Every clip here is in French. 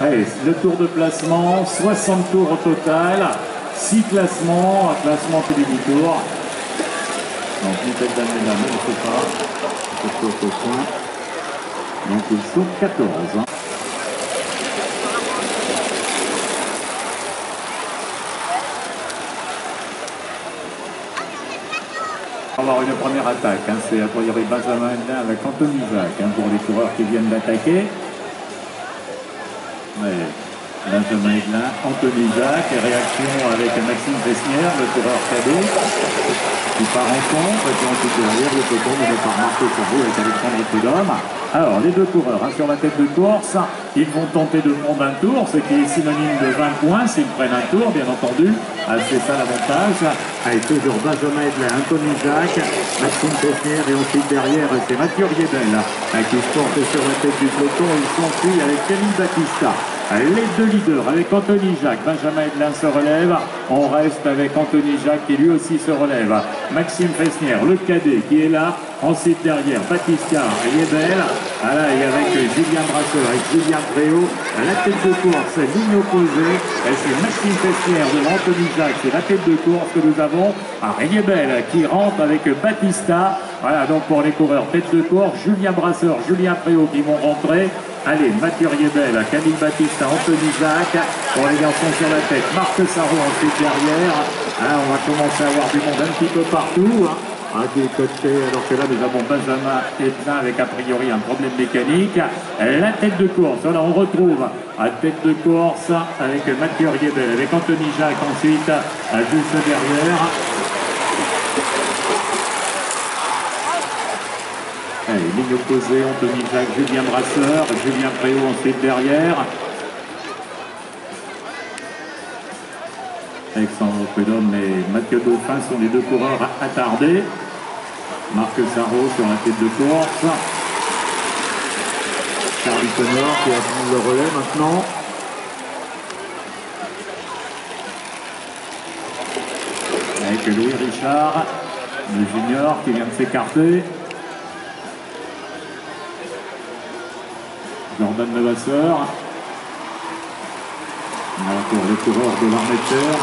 Allez, le tour de placement, 60 tours au total, 6 classements, un classement tous les 10 tours. Donc une tête d'année là, mais on ne sait pas. Donc ils sont 14. Hein. On va avoir une première attaque, hein. C'est a priori Benjamin avec Anthony Jacques, hein, pour les coureurs qui viennent d'attaquer. Ouais. Benjamin Aiglin, Anthony Jacques, réaction avec Maxime Vesnière, le coureur cadet, qui part en contre, et puis ensuite derrière le peloton mené par Marco Sarro avec Alexandre Prudhomme. Alors les deux coureurs hein, sur la tête de course, ils vont tenter de prendre un tour, ce qui est synonyme de 20 points s'ils prennent un tour, bien entendu. Ah, c'est ça l'avantage. Avec toujours Benjamin Aiglin, Anthony Jacques, Maxime Vesnière et ensuite derrière c'est Mathieu Riedel qui se porte sur la tête du peloton. Ils s'enfuient avec Camille Battista. Les deux leaders avec Anthony Jacques, Benjamin Aiglin se relève, on reste avec Anthony Jacques qui lui aussi se relève, Maxime Vesnière, le cadet qui est là, ensuite derrière Battista, Riedel, et avec Julien Brasseur et Julien Préau, à la tête de course, ligne opposée, et c'est Maxime Vesnière devant Anthony Jacques, c'est la tête de course que nous avons, Riedel qui rentre avec Battista, voilà donc pour les coureurs, tête de course, Julien Brasseur, Julien Préau qui vont rentrer. Allez, Mathieu Riedel, Camille Battista, Anthony Jacques, pour les garçons sur la tête, Marc Sarro ensuite derrière. On va commencer à avoir du monde un petit peu partout. Des côtés, alors que là nous avons Benjamin Aiglin avec a priori un problème mécanique. La tête de course, voilà on retrouve à tête de course avec Mathieu Riedel, avec Anthony Jacques ensuite, juste derrière. Allez, ligne opposée, Anthony Jacques, Julien Brasseur, Julien Préau ensuite derrière. Alexandre Prudhomme et Mathieu Dauphin sont les deux coureurs attardés. Marc Sarro sur la tête de course. Charlie Connor qui a pris le relais maintenant. Avec Louis Richard, le junior qui vient de s'écarter. Jordan Levasseur. Pour les coureurs de l'armée de terre.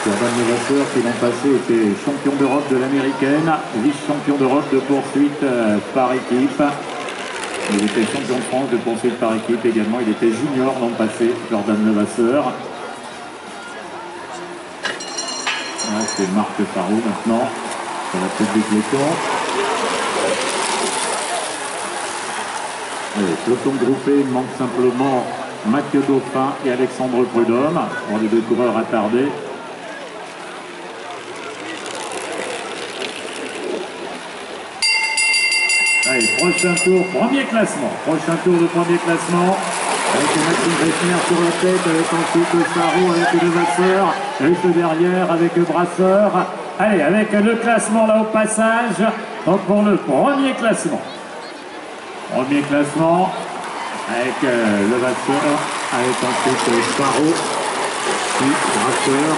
Jordan Levasseur qui l'an passé était champion d'Europe de l'américaine, vice-champion d'Europe de poursuite par équipe. Il était champion de France de poursuite par équipe également. Il était junior l'an passé, Jordan Levasseur. C'est Marc Sarro maintenant, sur la tête du peloton. Allez, peloton groupé, il manque simplement Mathieu Dauphin et Alexandre Prudhomme, pour les deux coureurs attardés. Allez, prochain tour, premier classement. Prochain tour de premier classement. Avec Maxime Vesnière sur la tête, avec ensuite Sarro, avec Levasseur, juste derrière avec Brasseur. Allez, avec le classement là au passage. Donc pour le premier classement. Premier classement avec Levasseur, avec ensuite Sarro, puis Brasseur.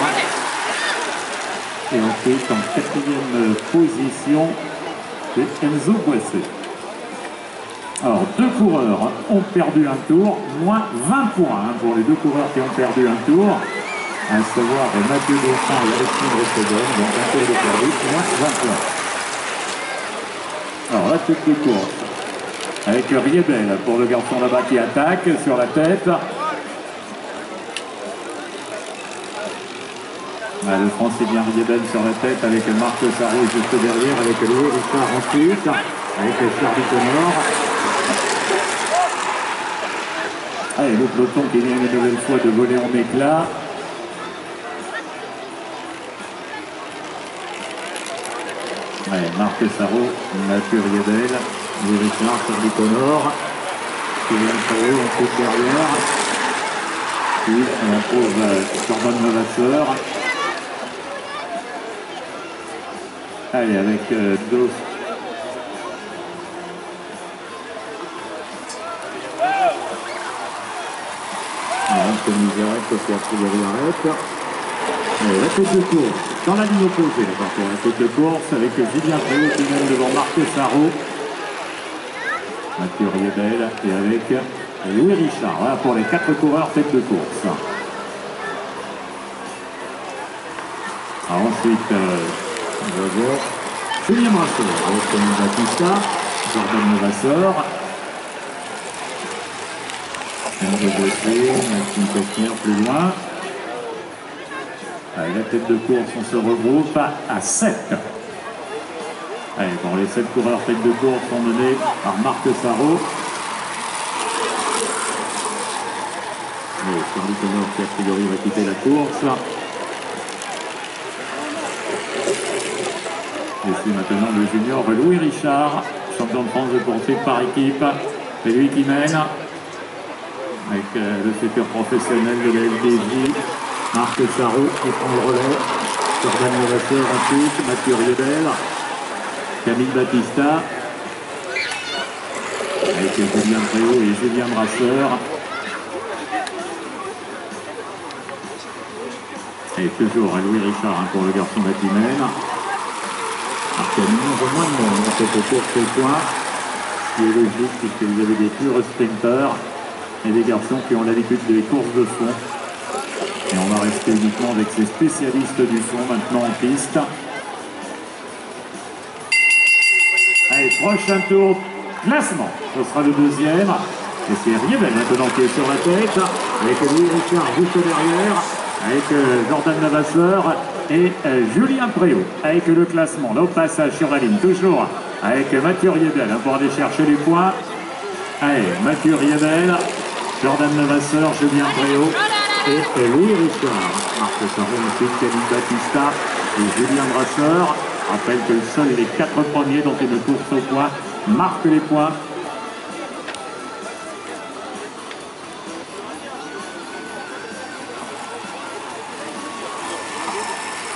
Et ensuite en quatrième position, c'est Enzo Boissé. Alors deux coureurs ont perdu un tour, moins 20 points pour les deux coureurs qui ont perdu un tour. À savoir Mathieu Dauphin et Alexandre Prudhomme, donc un tour de perdu, moins 20 points. Alors la tête de course. Avec Riedel pour le garçon là-bas qui attaque sur la tête. Le francilien Riedel sur la tête avec Marc Sarro juste derrière, avec Louis Richard ensuite, avec Charlie Connor. Allez, le peloton qui vient une nouvelle fois de voler en éclats. Allez, Marc Sarro, Mathieu Riedel. Louis Richard, Charlie Connor, Julien Préau ensuite derrière. Puis on trouve Jordan Levasseur. Allez, avec Dos. Anthony Jacques qui a priori arrête. Allez, la tête de course, dans la ligne opposée, par contre, la tête de course avec Julien Préau qui mène devant Marc Sarro. Mathieu Riebel et avec Louis Richard. Voilà pour les 4 coureurs tête de course. Alors ensuite, on va voir Julien Brasseur avec Camille Batista, Jordan Levasseur, Enzo Bossé, Maxime Fessner plus loin. Allez, la tête de course, on se regroupe à 7. Allez, bon, les 7 coureurs tête de course sont menés par Marc Sarrault. Charlie Connor qui a priori va quitter la course. Et c'est maintenant le junior Louis Richard, champion de France de poursuite par équipe. C'est lui qui mène avec le futur professionnel de la LDJ, Marc Sarrault qui prend le relais. Jordan Levasseur ensuite, Mathieu Riebel, Camille Batista, avec Julien Préau et Julien Brasseur. Et toujours à Louis Richard pour le garçon Batimène. Il y a moins de monde dans cette course au point, ce qui est logique puisque vous avez des purs sprinteurs et des garçons qui ont l'habitude des courses de fond. Et on va rester uniquement avec ces spécialistes du fond maintenant en piste. Allez, prochain tour, classement. Ce sera le deuxième. Et c'est Riebel maintenant qui est sur la tête, avec Louis Richard juste derrière, avec Jordan Levasseur et Julien Préau avec le classement. Là au passage sur la ligne, toujours avec Mathieu Riebel pour aller chercher les points. Allez, Mathieu Riebel, Jordan Levasseur, Julien Préau et Louis Richard. Marc Sarrault ensuite, Camille Batista et Julien Brasseur. Rappelle que seuls les 4 premiers dans une course au point marquent les points.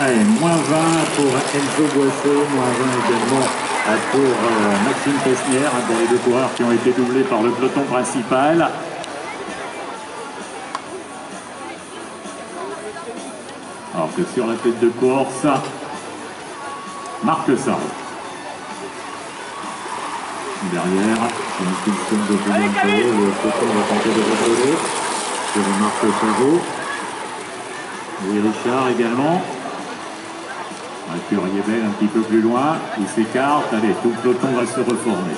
Allez, moins 20 pour Enzo Boissé, moins 20 également pour Maxime Fessner, pour les 2 coureurs qui ont été doublés par le peloton principal. Alors que sur la tête de course, Marc Sarrault. Derrière, une impulsion de Julien Préau, le peloton va tenter de reposer sur Marc Sarrault. Louis Richard également. Mathieu Riebel un petit peu plus loin, il s'écarte, allez, tout le peloton va se reformer.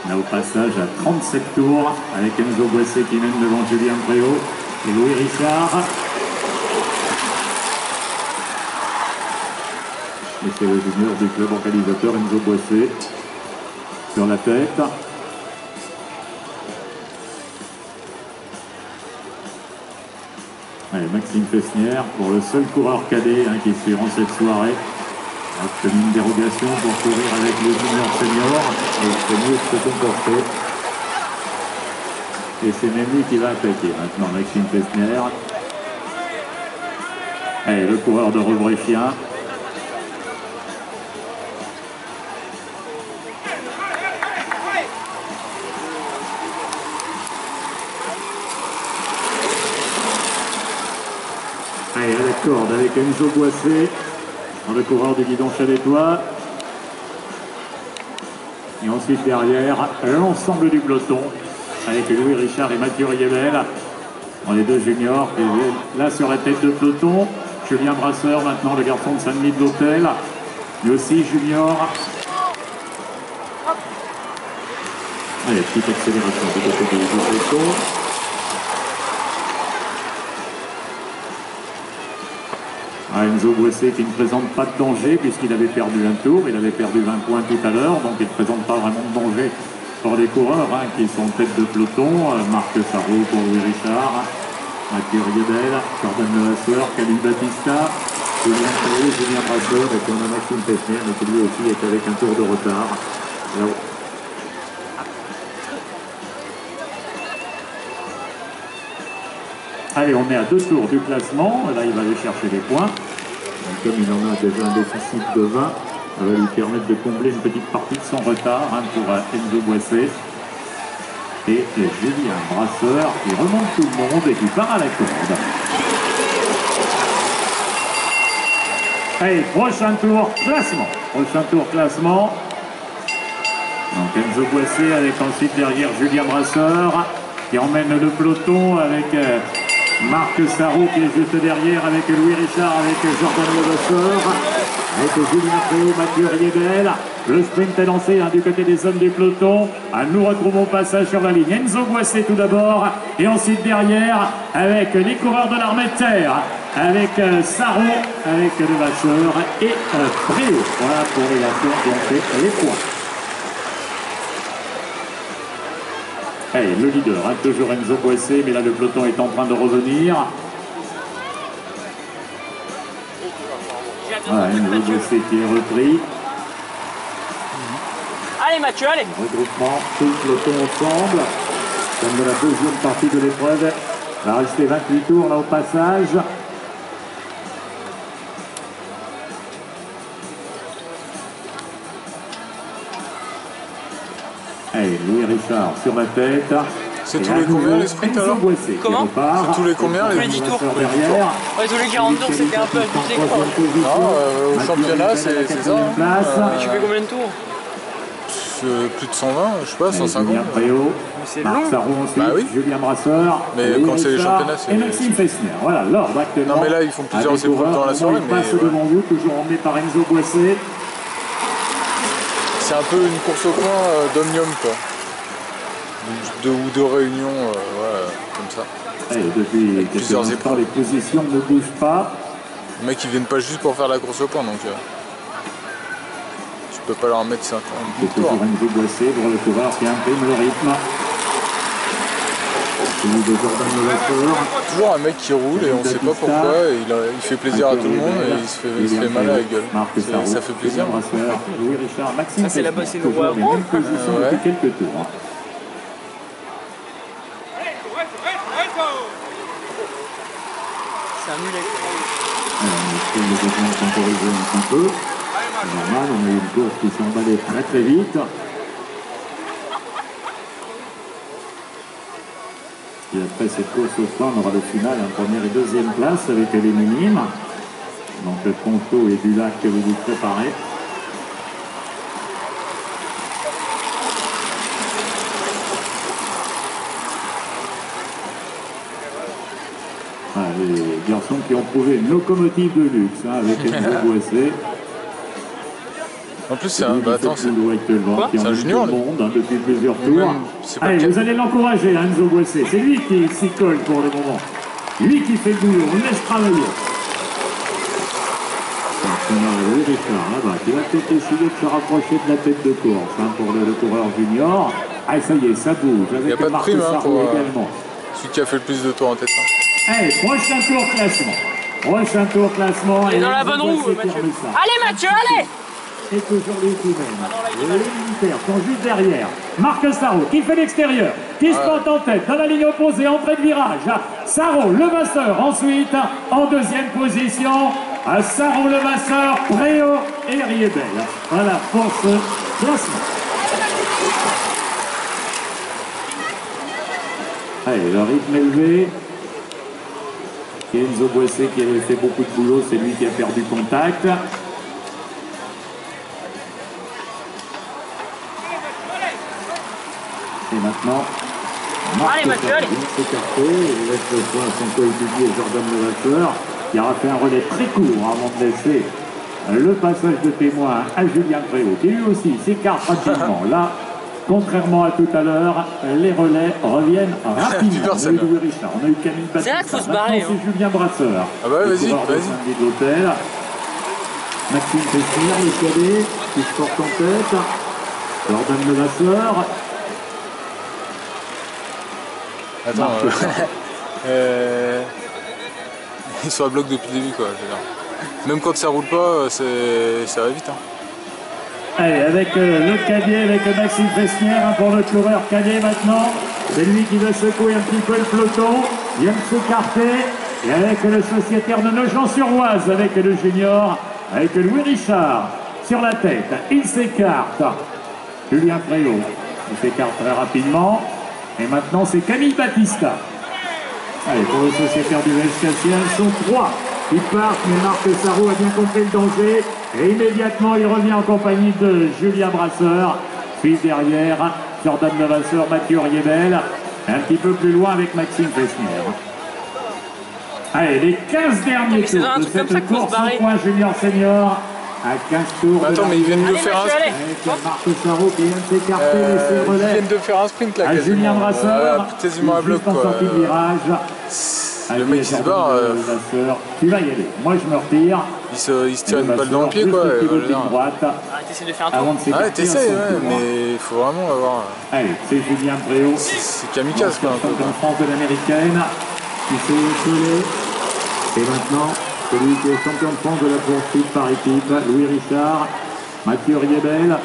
Là au passage à 37 tours, avec Enzo Boissé qui mène devant Julien Préau et Louis Richard. Et c'est le junior du club organisateur Enzo Boissé sur la tête. Allez, Maxime Fessner pour le seul coureur cadet qui suivra cette soirée. A obtenu une dérogation pour courir avec les juniors seniors et il peut mieux se comporter. Et c'est même lui qui va attaquer maintenant, Maxime Fessner. Allez, le coureur de Rebréchien. Allez, à la corde avec Enzo Boissé, le coureur du guidon chaletois. Et ensuite derrière, l'ensemble du peloton, avec Louis Richard et Mathieu Riebel. Les 2 juniors. Et là sur la tête de peloton, Julien Brasseur, maintenant le garçon de Saint-Denis de l'Hôtel. Lui aussi junior. Allez, petite accélération du côté du peloton. Enzo Boissé qui ne présente pas de danger puisqu'il avait perdu un tour, il avait perdu 20 points tout à l'heure, donc il ne présente pas vraiment de danger pour les coureurs qui sont tête de peloton. Marc Sarrault pour Louis Richard, Mathieu Riebel, Jordan Levasseur, Camille Batista, Julien Préau, Julien Brasseur, et puis on a Maxime Fessner, mais qui lui aussi est avec un tour de retard. Alors, allez, on est à 2 tours du classement. Là, il va aller chercher les points. Donc, comme il en a déjà un déficit de 20, ça va lui permettre de combler une petite partie de son retard pour Enzo Boissé. Et Julien Brasseur qui remonte tout le monde et qui part à la corde. Allez, prochain tour classement. Prochain tour classement. Donc Enzo Boissé avec ensuite derrière Julien Brasseur qui emmène le peloton avec Marc Sarrault qui est juste derrière avec Louis Richard, avec Jordan Levasseur, avec Julien Préau, Mathieu Riebel. Le sprint est lancé du côté des hommes du peloton. Nous retrouvons passage sur la ligne. Enzo Boissé tout d'abord et ensuite derrière avec les coureurs de l'armée de terre, avec Sarrault, avec Levasseur et Préau. Voilà pour les garçons qui ont fait les points. Hey, le leader, toujours Enzo Boissé, mais là le peloton est en train de revenir. Voilà, Enzo Boissé qui est repris. Allez Mathieu, allez. Regroupement, tout le peloton ensemble. Comme de la deuxième partie de l'épreuve. Il va rester 28 tours là au passage. Allez, Louis Richard sur la tête. C'est tous les combien les sprints alors? Comment? C'est tous les combien les 10 tours derrière. Ouais, tous les 40 tours c'était un peu abusé quoi. Au championnat c'est ça. Mais tu fais combien de tours? Plus de 120, je sais pas, 150. C'est long. Bah oui. Julien Brasseur. Mais quand c'est les championnats, c'est. Et Maxime Fessner. Voilà, l'ordre actuellement. Non mais là ils font plusieurs épreuves dans la soirée. Il passe devant vous, toujours emmené par Enzo Boissé. C'est un peu une course au coin d'Omnium quoi. Ou de réunion, ouais, comme ça. Et depuis plusieurs quelques instants, les positions ne bougent pas. Les mecs ils viennent pas juste pour faire la course au coin donc. Tu peux pas leur mettre 50 C'est toujours Enzo Boissé pour le coureur qui imprime le rythme. Celui de Jordan Levasseur. Toujours un mec qui roule et on sait pas pourquoi, il fait plaisir à tout le monde et il se fait mal à la gueule. Ça fait plaisir. Louis Richard, Maxime. Ça c'est la bosse et le roi. Les mêmes positions depuis quelques tours. C'est un mulet. Les besoins sont corrigés un petit peu. C'est normal, on a eu une course qui s'est emballée très très vite. Et après cette course au soir, on aura le final en première et deuxième place avec les minimes. Donc le Conto et du lac que vous vous préparez. Les garçons qui ont prouvé une locomotive de luxe avec Enzo Boissé. En plus, c'est un junior monde depuis plusieurs tours. Allez, vous allez l'encourager, Enzo Boissé. C'est lui qui s'y colle pour le moment. Lui qui fait le boulot, on laisse travailler. On a Louis Richard là-bas qui va peut-être essayer de se rapprocher de la tête de course pour le coureur junior. Ah, ça y est, ça bouge. Il n'y a pas de prime pour celui qui a fait le plus de tours en tête. Allez, prochain tour classement. Prochain tour classement. Il est dans la bonne roue, Mathieu. Allez, Mathieu, allez! Et aujourd'hui tout de même. Les militaires sont juste derrière. Marc Sarrault qui fait l'extérieur, qui se porte en tête dans la ligne opposée, entrée de virage. Sarrault, Levasseur ensuite en deuxième position. Sarrault, Levasseur, Préau et Riebel. Voilà pour ce classement. Allez, le rythme élevé. Enzo Boissé qui avait fait beaucoup de boulot, c'est lui qui a perdu contact. Et maintenant, allez Mathieu, allez. S'écarter, il laisse le soin à son coéquipier Jordan Levasseur, qui aura fait un relais très court avant de laisser le passage de témoin à Julien Préau, qui lui aussi s'écarte rapidement. Là, contrairement à tout à l'heure, les relais reviennent rapidement. On a eu Louis Richard, on a eu Camille Batista. C'est là qu'il faut se barrer. C'est Julien Brasseur. Ah bah vas-y, vas-y. Maxime Fessner, le cadet, qui se porte en tête. Jordan Levasseur. Attends, ils sont à bloc depuis le début quoi. Même quand ça roule pas, ça va vite. Allez, avec le cadet, avec Maxime Fessner pour le coureur cadet maintenant. C'est lui qui va secouer un petit peu le peloton. Il vient de s'écarter. Et avec le sociétaire de Nogent-sur-Oise, avec le junior, avec Louis Richard sur la tête. Il s'écarte. Julien Préau, il s'écarte très rapidement. Et maintenant, c'est Camille Batista. Allez, pour le sociétaire du Velch-Cassien, ils sont trois. Ils partent, mais Marc Sarrault a bien compris le danger. Et immédiatement, il revient en compagnie de Julien Brasseur. Suivent derrière Jordan Levasseur, Mathieu Riebel. Un petit peu plus loin avec Maxime Fessnier. Allez, les 15 derniers tours de cette course au point junior senior. À 15 tours. Attends, mais ils viennent de faire un sprint. Avec Marco Sarro qui vient de s'écarter, laisser relais. Ils viennent de faire un sprint là, à Julien Brasseur. Quasiment à bloc, en sortie de virage. Le mec il se barre. Tu vas y aller. Moi je me retire. Il se tire une balle dans le pied quoi. T'essaies de faire un tour. Ouais, t'essayes, ouais, mais il faut vraiment avoir. Allez, c'est Julien Préau. C'est kamikaze quoi un peu. En France de l'américaine. Qui s'est collé. Et maintenant, celui qui est champion de France de la poursuite par équipe, Louis Richard, Mathieu Riebel.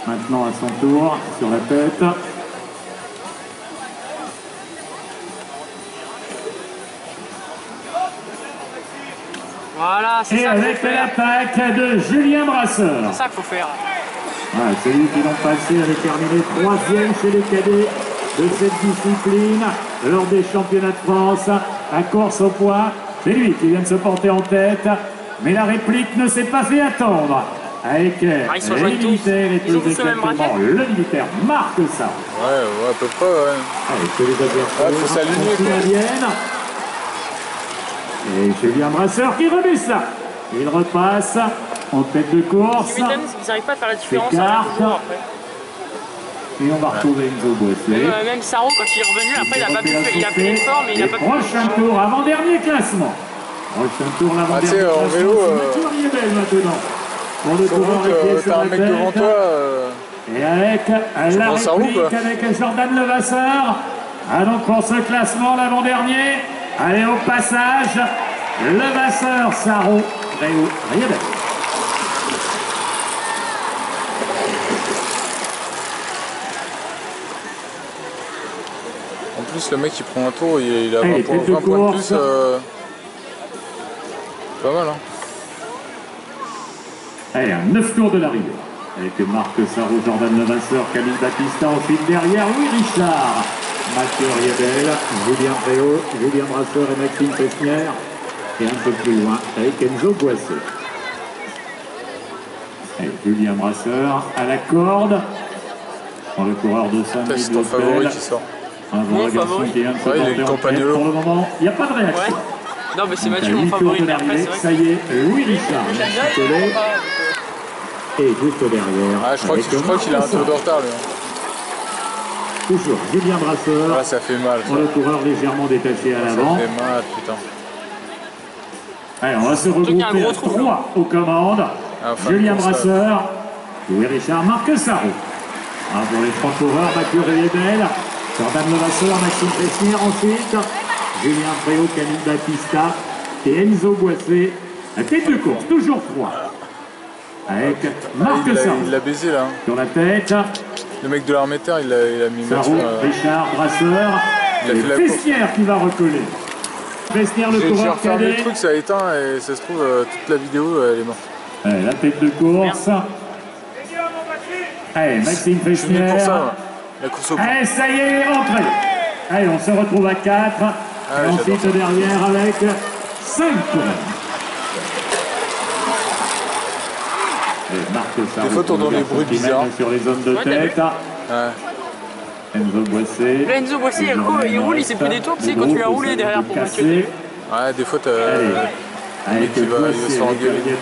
Maintenant à son tour, sur la tête. Voilà, c'est et ça. Et avec l'attaque de Julien Brasseur. C'est ça qu'il faut faire. Voilà, celui qui l'ont passé avait terminé 3e chez les cadets de cette discipline lors des championnats de France à course au poids. C'est lui qui vient de se porter en tête, mais la réplique ne s'est pas fait attendre. Avec les militaires et plus exactement le militaire marque ça. Ouais, à peu près, ouais. Allez, c'est les adversaires. Faut s'aligner. Et Julien Brasseur qui remet ça. Il repasse en tête de course. Ce qui m'étonne, c'est qu'ils n'arrivent pas à faire la différence. Et on va retrouver Enzo Boissé. Même Sarro, quand il est revenu, après, il a pas pu faire. Il a pris l'effort, mais il n'a pas pu. Prochain tour, avant-dernier classement. Prochain tour, l'avant-dernier classement. En vélo, c'est Riebel maintenant. Pour le coureur qui est sur t'as un la mec tête. devant toi. Et avec la réplique avec Jordan Levasseur. Ah donc pour ce classement, l'avant-dernier. Allez, au passage, Levasseur, Sarro, Préau, Riebel. En plus, le mec il prend un tour, il a 20 points de plus. Pas mal, hein. Allez, à 9 tours de l'arrivée. Avec Marc Sarro, Jordan Levasseur, Camille Battista, ensuite derrière Louis Richard, Mathieu Riebel, Julien Préau, Julien Brasseur et Maxime Fessnier. Et un peu plus loin avec Enzo Boissé. Et Julien Brasseur à la corde. Pour le coureur de 5 c'est ton favori qui sort. Un bon garçon qui vient de se porter en tête. Pour le moment, il n'y a pas de réaction. Ouais. Non, mais c'est Mathieu mon favori. Mais après, c'est vrai. Ça y est, Louis Richard. Et juste derrière. Ah, je crois qu'il a un tour de retard, lui. Toujours Julien Brasseur. Ah, ça fait mal. Pour le coureur légèrement détaché à l'avant. Ça fait mal, putain. Allez, on va se regrouper à 3 aux commandes. Julien Brasseur, Louis Richard, Marc Sarro. Pour les 3 coureurs, Mathieu Riebel, Jordan Levasseur, Maxime Fessnier. Ensuite, Julien Préau, Camille Battista et Enzo Boissé. La tête de course, toujours 3. Avec Marc Sarro. Il l'a baisé là. Sur la tête. Le mec de l'armée terre, il a mis Sarro, Richard, Brasseur. Et Fessnier qui va recoller. Fessnier, le coureur cadet. Le truc, ça a éteint et ça se trouve, toute la vidéo, elle est morte. Allez, la tête de course. Allez, Maxime Fessnier. Pour ça, la course au point. Allez, ça y est, entrée. Allez, on se retrouve à 4. Et ensuite derrière avec 5 coureurs. Et Marc Sarro. Des fois, t'entends des bruits bizarres. Sur les zones de tête. Enzo Boissé. Là, Enzo Boissé, il roule, il s'est pris des tours, tu sais, quand tu l'as roulé derrière pour Mathieu. Ouais, des fois, t'as. Avec qui va se faire engueuler. Avec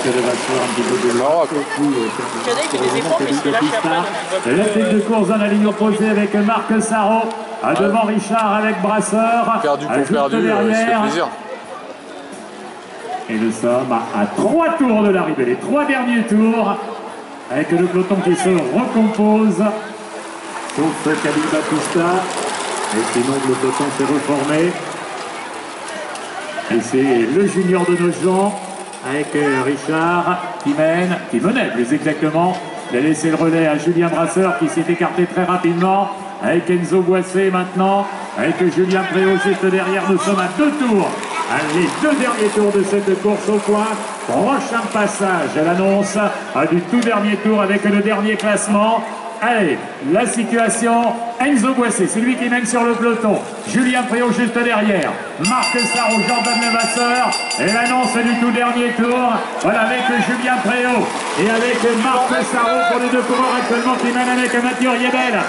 le Levasseur un petit peu de l'or. Cadet qui fait des efforts, mais il se lâche après. La tête de course dans la ligne opposée avec Marc Sarro. Devant Richard avec Brasseur. Perdu pour perdu, il se fait plaisir. Et nous sommes à 3 tours de l'arrivée, les 3 derniers tours. Avec le peloton qui se recompose. Sauf Camille Battista. Et sinon le peloton s'est reformé. Et c'est le junior de Nogent avec Richard qui menait plus exactement. Il a laissé le relais à Julien Brasseur qui s'est écarté très rapidement. Avec Enzo Boissé maintenant. Avec Julien Préau juste derrière. Nous sommes à 2 tours. Les 2 derniers tours de cette course au point. Prochain passage à l'annonce du tout dernier tour avec le dernier classement. Allez, la situation, Enzo Boissé, c'est lui qui mène sur le peloton. Julien Préau juste derrière. Marc Sarrault, Jordan Levasseur. Et l'annonce du tout dernier tour. Voilà, avec Julien Préau et avec Marc Sarrault pour les deux coureurs actuellement qui mènent avec Mathieu Riebel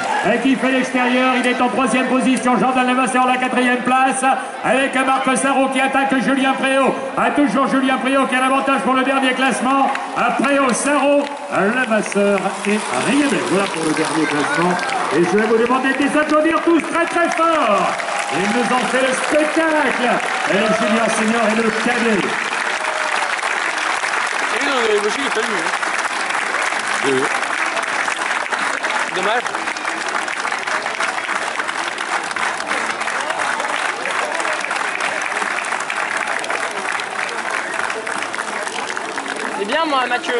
qui fait l'extérieur. Il est en 3e position. Jordan Levasseur la 4e place. Avec Marc Sarrault qui attaque Julien Préau. Toujours Julien Préau qui a l'avantage pour le dernier classement. Préau, Sarrault, Levasseur et Riebel. Voilà pour le dernier classement. Et je vais vous demander de les applaudir tous très très fort. Il nous en fait le spectacle. Et le junior senior et le cadet. Et lui, dans les gauchers, il est pas venu. Dommage. C'est bien, moi, Mathieu.